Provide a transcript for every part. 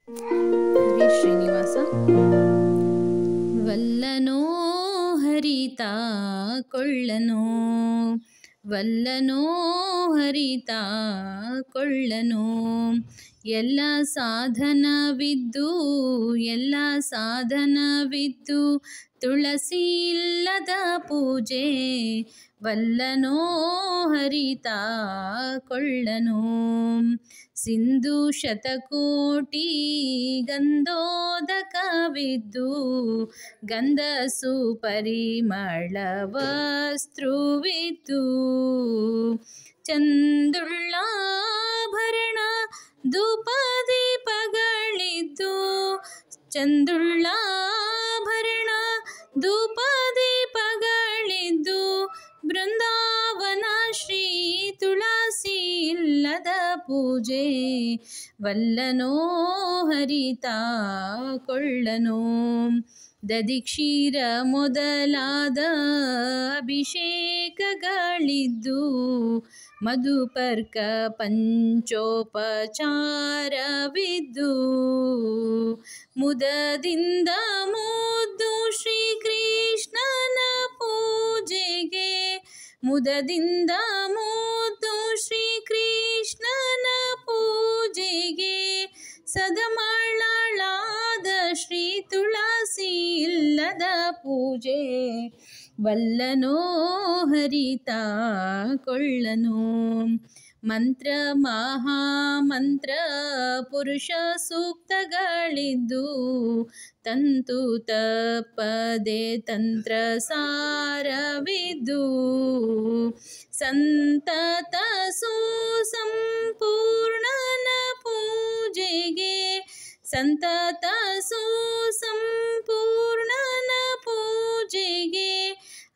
ಹರೇ ಶ್ರೀನಿವಾಸ. ವಲ್ಲನೋ ಹರಿತಾ ಕೊಳ್ಳನೋ, ವಲ್ಲನೋ ಹರಿತಾ ಕೊಳ್ಳನೋ. ಎಲ್ಲ ಸಾಧನವಿದ್ದು ಎಲ್ಲ ಸಾಧನವಿದ್ದು ತುಳಸಿ ಇಲ್ಲದ ಪೂಜೆ, ವಲ್ಲನೋ ಹರಿತಾ ಕೊಳ್ಳನೋ. ಸಿಂಧು ಶತಕೋಟಿ ಗಂಧೋದಕವಿದ್ದು ಗಂಧಸು ಪರಿಮಳವಸ್ತ್ರುವಿದ್ದು, ಚಂದುಳ್ಳಾಭರಣ ಧೂಪದೀಪಗಳಿದ್ದು, ಚಂದುಳ್ಳಾಭರಣ ಧೂಪದೀಪಗಳಿದ್ದು, ಬೃಂದಾವನ ಶ್ರೀ ತುಳಸಿ ಇಲ್ಲದ ಪೂಜೆ, ವಲ್ಲನೋ ಹರಿತಾ ಕೊಳ್ಳನೋ. ದಧಿಕ್ಷೀರ ಮೊದಲಾದ ಅಭಿಷೇಕಗಳಿದ್ದು, ಮಧುಪರ್ಕ ಪಂಚೋಪಚಾರವಿದ್ದು, ಮುದದಿಂದ ಮುದ್ದು ಶ್ರೀಕೃಷ್ಣನ ಪೂಜೆಗೆ, ಮುದದಿಂದ ಮುದ್ದು ಶ್ರೀಕೃಷ್ಣನ ಪೂಜೆಗೆ, ಸದಮಳಳಾದ ಶ್ರೀ ತುಳಸಿ ಇಲ್ಲದ ಪೂಜೆ, ವಲ್ಲನೋ ಹರಿತಾ ಕೊಳ್ಳನೋ. ಮಂತ್ರ ಮಹಾಮಂತ್ರ ಪುರುಷ ಸೂಕ್ತಗಳಿದ್ದು, ತಂತು ತಪ್ಪದೆ ತಂತ್ರ ಸಾರವಿದ್ದು, ಸಂತತ ಸುಸಂಪೂರ್ಣನ ಪೂಜೆಗೆ, ಸಂತತ ಸುಸಂಪೂರ್ಣನ ಪೂಜೆಗೆ,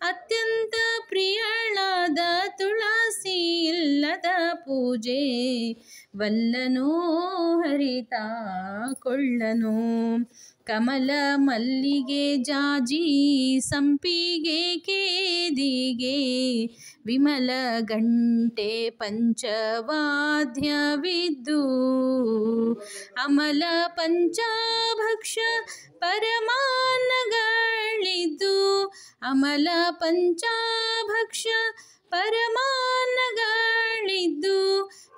ಅತ್ಯಂತ ಪ್ರಿಯಳಾದ ತುಳಸಿ ಇಲ್ಲದ ಪೂಜೆ, ವಲ್ಲನೋ ಹರಿತಾ ಕೊಳ್ಳನೋ. ಕಮಲ ಮಲ್ಲಿಗೆ ಜಾಜಿ ಸಂಪಿಗೆ ಕೇದಿಗೆ, ವಿಮಲ ಗಂಟೆ ಪಂಚವಾದ್ಯವಿದ್ದು, ಅಮಲ ಪಂಚಭಕ್ಷ ಪರಮಾನ್ನಗಳಿದ್ದು, ಅಮಲ ಪಂಚಭಕ್ಷ ಪರಮಾನ್ನಗಳಿದ್ದು,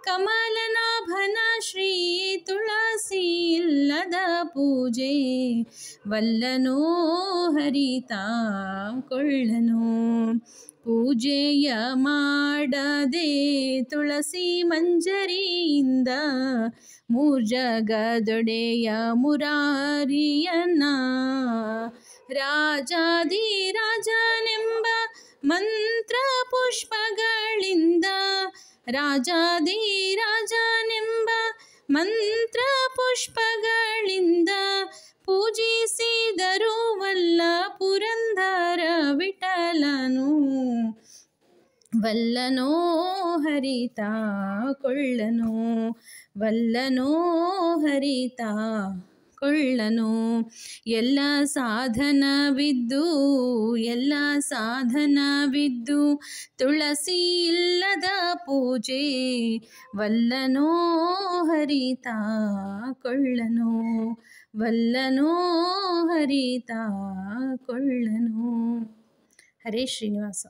ಕಮಲನಾಭನ ಶ್ರೀ ತುಳಸಿ ಇಲ್ಲದ ಪೂಜೆ, ವಲ್ಲನೋ ಹರಿತಾ ಕೊಳ್ಳನೋ. ಪೂಜೆಯ ಮಾಡದೆ ತುಳಸಿ ಮಂಜರಿಯಿಂದ, ಮೂರ್ಜಗದೊಡೆಯ ಮುರಾರಿಯನ್ನ, ರಾಜಾದಿರಾಜನೆಂಬ ಮಂತ್ರ ಪುಷ್ಪಗಳಿಂದ, ರಾಜಾದಿರಾಜನೆಂಬ ಮಂತ್ರ ಪುಷ್ಪಗಳಿಂದ, ಪೂಜಿಸಿದರು ವಲ್ಲ ಪುರಂದರ ವಿಠಲನು, ವಲ್ಲನೋ ಹರಿತಾ ಕೊಳ್ಳನೋ, ವಲ್ಲನೋ ಹರಿತಾ ಕೊಳ್ಳನೋ. ಎಲ್ಲ ಸಾಧನವಿದ್ದು ಎಲ್ಲ ಸಾಧನವಿದ್ದು ತುಳಸಿ ಇಲ್ಲದ ಪೂಜೆ, ವಲ್ಲನೋ ಹರಿತಾ ಕೊಳ್ಳನೋ, ವಲ್ಲನೋ ಹರಿತಾ ಕೊಳ್ಳನೋ. ಹರೇ ಶ್ರೀನಿವಾಸ.